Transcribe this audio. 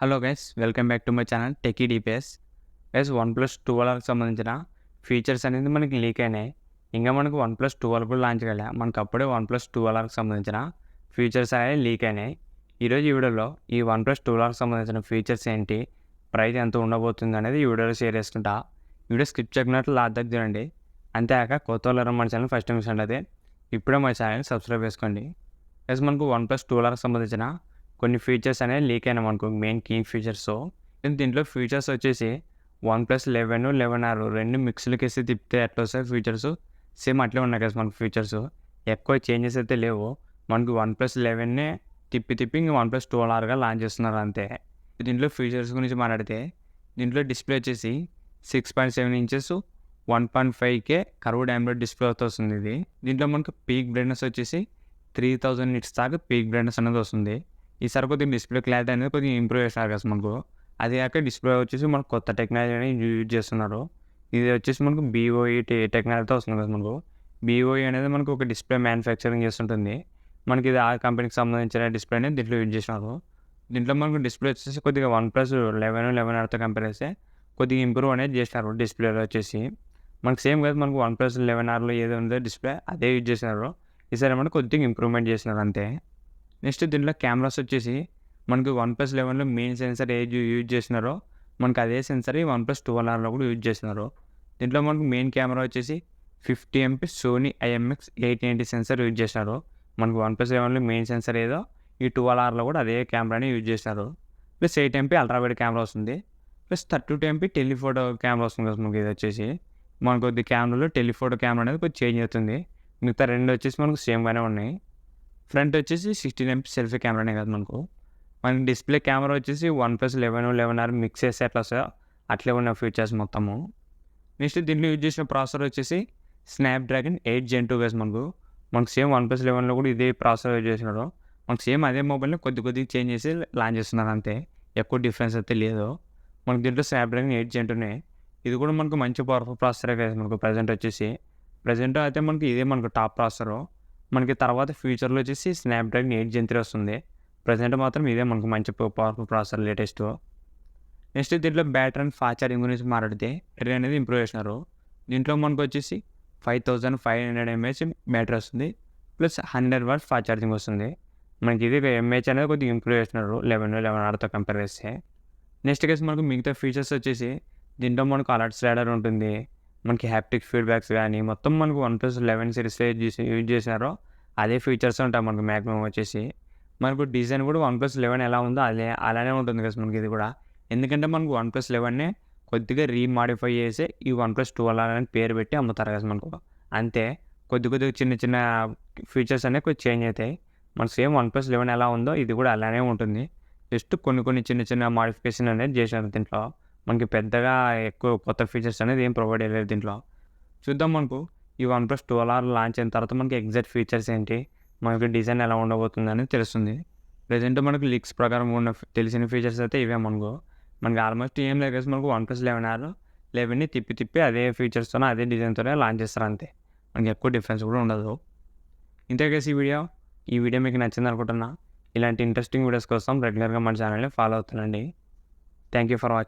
Hello guys, welcome back to my channel techie DPS. Guys, OnePlus 12R సంబంధించిన features అనేది మనకి leak అయినాయి. ఇంకా మనకు OnePlus 12 కూడా లాంచ్ కాలే. మనకు అప్పుడే OnePlus 12Rకి సంబంధించిన ఫీచర్స్ అనేవి లీక్ అయినాయి. ఈరోజు ఈ వీడియోలో ఈ OnePlus 12Rకి సంబంధించిన ఫీచర్స్ ఏంటి, ప్రైస్ ఎంత ఉండబోతుంది అనేది ఈ వీడియోలో షేర్ చేసుకుంటా. వీడియో స్కిప్ చేయకున్నట్లు లాస్ట్ దాకా చూడండి. అంతేకాక కొత్త వాళ్ళు మన ఛానల్ ఫస్ట్ టైం చూడండి, ఇప్పుడే మా ఛానల్ సబ్స్క్రైబ్ చేసుకోండి. గైస్, మనకు OnePlus 12Rకి సంబంధించిన కొన్ని ఫీచర్స్ అనేవి లీక్ అయినాయి మనకు, మెయిన్ కీ ఫీచర్స్. దీంట్లో ఫీచర్స్ వచ్చేసి OnePlus 11, 11R రెండు మిక్స్లకి వేసి తిప్పితే ఎట్లా వస్తాయి ఫీచర్స్ సేమ్ అట్లే ఉన్నాయి కదా మనకు. ఫీచర్స్ ఎక్కువ చేంజెస్ అయితే లేవు మనకు. OnePlus 11నే తిప్పి ఇంకా OnePlus 12Rగా లాంచ్ చేస్తున్నారు అంతే. దీంట్లో ఫీచర్స్ గురించి మాట్లాడితే, దీంట్లో డిస్ప్లే వచ్చేసి 6.7 inches 1.5K curved AMOLED display వస్తుంది. దీంట్లో మనకు పీక్ బ్రైట్నెస్ వచ్చేసి 3000 నిట్స్ దాకా పీక్ బ్రైట్నెస్ అనేది వస్తుంది. ఈసారి కొద్దిగా డిస్ప్లే క్లారిటీ అనేది కొద్దిగా ఇంప్రూవ్ చేస్తారు కదా మనకు. అది కాక డిస్ప్లే వచ్చేసి మనకు కొత్త టెక్నాలజీ అనేది యూజ్ చేస్తున్నారు. ఇది వచ్చేసి మనకు BOE టెక్నాలజీతో వస్తుంది కదా మనకు. BOE అనేది మనకు ఒక డిస్ప్లే మ్యానుఫ్యాక్చరింగ్ చేస్తుంటుంది. మనకి ఇది ఆ కంపెనీకి సంబంధించిన డిస్ప్లే అనేది దీంట్లో యూజ్ చేసినారు. దీంట్లో మనకు డిస్ప్లే వచ్చేసి కొద్దిగా OnePlus 11, 11Rతో కంపేర్ చేస్తే కొద్దిగా ఇంప్రూవ్ అనేది చేసినారు డిస్ప్లేలో వచ్చేసి. మనకు సేమ్ కదా మనకు OnePlus 11Rలో ఏదో ఉందో డిస్ప్లే అదే యూజ్ చేసినారు. ఈసారి ఏమన్నా కొద్దిగా ఇంప్రూవ్మెంట్ చేసినారు అంతే. నెక్స్ట్ దీంట్లో కెమెరాస్ వచ్చేసి మనకు OnePlus 11లో మెయిన్ సెన్సర్ యూజ్ చేసినారో మనకు అదే సెన్సర్ ఈ OnePlus 12Rలో కూడా యూజ్ చేసినారు. దీంట్లో మనకు మెయిన్ కెమెరా వచ్చేసి 50MP Sony IMX 890 sensor use చేసినారు. మనకు OnePlus 11లో మెయిన్ సెన్సర్ ఏదో ఈ 12Rలో కూడా అదే కెమెరాని యూజ్ చేసినారు. Plus 8MP ultra wide camera వస్తుంది. ప్లస్ 32MP టెలిఫోటో కెమెరా వస్తుంది కదా మనకి. ఇది వచ్చేసి మనకు కొద్ది కెమెరాలో టెలిఫోటో కెమెరా అనేది కొద్దిగా చేంజ్ అవుతుంది. మిగతా రెండు వచ్చేసి మనకు సేమ్గానే ఉన్నాయి. ఫ్రంట్ వచ్చేసి 16MP సెల్ఫీ కెమెరానే కదా మనకు. మనకి డిస్ప్లే కెమెరా వచ్చేసి OnePlus 11, 11R మిక్స్ చేస్తే ఎట్లా వస్తాయో అట్లే ఉన్న ఫీచర్స్ మొత్తము. నెక్స్ట్ దీంట్లో యూజ్ చేసిన ప్రాసెసర్ వచ్చేసి స్నాప్డ్రాగన్ 8 Gen 2 వేస్ మనకు. మనకు సేమ్ OnePlus 11లో కూడా ఇదే ప్రాసెసర్ యూజ్ చేసినారు. మనకు సేమ్ అదే మొబైల్ని కొద్దిగా చేంజ్ చేసి లాంచ్ చేస్తున్నారు అంతే. ఎక్కువ డిఫరెన్స్ అయితే లేదు. మనకు దీంట్లో స్నాప్డ్రాగన్ 8 Gen 2నే. ఇది కూడా మనకు మంచి పవర్ఫుల్ ప్రాసెసరే కదా మనకు. ప్రజెంట్ అయితే మనకి ఇదే మనకు టాప్ ప్రాసెసరు. మనకి తర్వాత ఫ్యూచర్లో వచ్చేసి స్నాప్డ్రాగన్ 8 Gen 3 వస్తుంది. ప్రజెంట్ మాత్రం ఇదే మనకు మంచి పవర్ఫుల్ ప్రాసెసర్ లేటెస్ట్. నెక్స్ట్ దీంట్లో బ్యాటరీ అండ్ ఫాస్ట్ ఛార్జింగ్ గురించి మాట్లాడితే బ్యాటరీ అనేది ఇంప్రూవ్ చేసినారు. దీంట్లో మనకు వచ్చేసి 5500 mAh బ్యాటరీ వస్తుంది. ప్లస్ 100 watts ఫాస్ట్ ఛార్జింగ్ వస్తుంది. మనకి ఇది mAh అనేది కొద్దిగా ఇంప్రూవ్ చేసినారు 11Rతో కంపేర్ చేస్తే. నెక్స్ట్ కేసు మనకు మిగతా ఫీచర్స్ వచ్చేసి దీంట్లో మనకు అలర్ట్స్ రైడర్ ఉంటుంది. మనకి హ్యాప్టిక్ ఫీడ్బ్యాక్స్ కానీ మొత్తం మనకు OnePlus 11 సిరీస్లో యూజ్ చేసినారో అదే ఫీచర్స్ ఉంటాయి మనకు మ్యాక్సిమం వచ్చేసి. మనకు డిజైన్ కూడా OnePlus 11 ఎలా ఉందో అలానే ఉంటుంది కదా మనకి ఇది కూడా. ఎందుకంటే మనకు OnePlus 11నే కొద్దిగా రీమాడిఫై చేసి ఈ OnePlus 12R అని పేరు పెట్టి అమ్ముతారు కదా మనకు. అంతే, కొద్దిగా చిన్న ఫీచర్స్ అనేవి కొద్దిగా చేంజ్ అవుతాయి. మనకు సేమ్ OnePlus 11 ఎలా ఉందో ఇది కూడా అలానే ఉంటుంది. జస్ట్ కొన్ని చిన్న మాడిఫికేషన్ అనేది చేశారు దీంట్లో. మనకి పెద్దగా ఎక్కువ కొత్త ఫీచర్స్ అనేది ఏం ప్రొవైడ్ అయ్యలేదు దీంట్లో. చూద్దాం మనకు ఈ OnePlus 12R లాంచ్ అయిన తర్వాత మనకి ఎగ్జాక్ట్ ఫీచర్స్ ఏంటి, మనకి డిజైన్ ఎలా ఉండబోతుంది అనేది తెలుస్తుంది. ప్రజెంట్ మనకు లీక్స్ ప్రకారం తెలిసిన ఫీచర్స్ అయితే ఇవే మనకు. మనకి ఆల్మోస్ట్ ఏం లేదు కదా మనకు OnePlus 11ని తిప్పి అదే ఫీచర్స్తో అదే డిజైన్తోనే లాంచ్ చేస్తారు అంతే. మనకి ఎక్కువ డిఫరెన్స్ కూడా ఉండదు. ఇంతకేసి ఈ వీడియో మీకు నచ్చింది అనుకుంటున్నా. ఇలాంటి ఇంట్రెస్టింగ్ వీడియోస్ కోసం రెగ్యులర్గా మన ఛానల్ని ఫాలో అవుతానండి. Thank you for watching.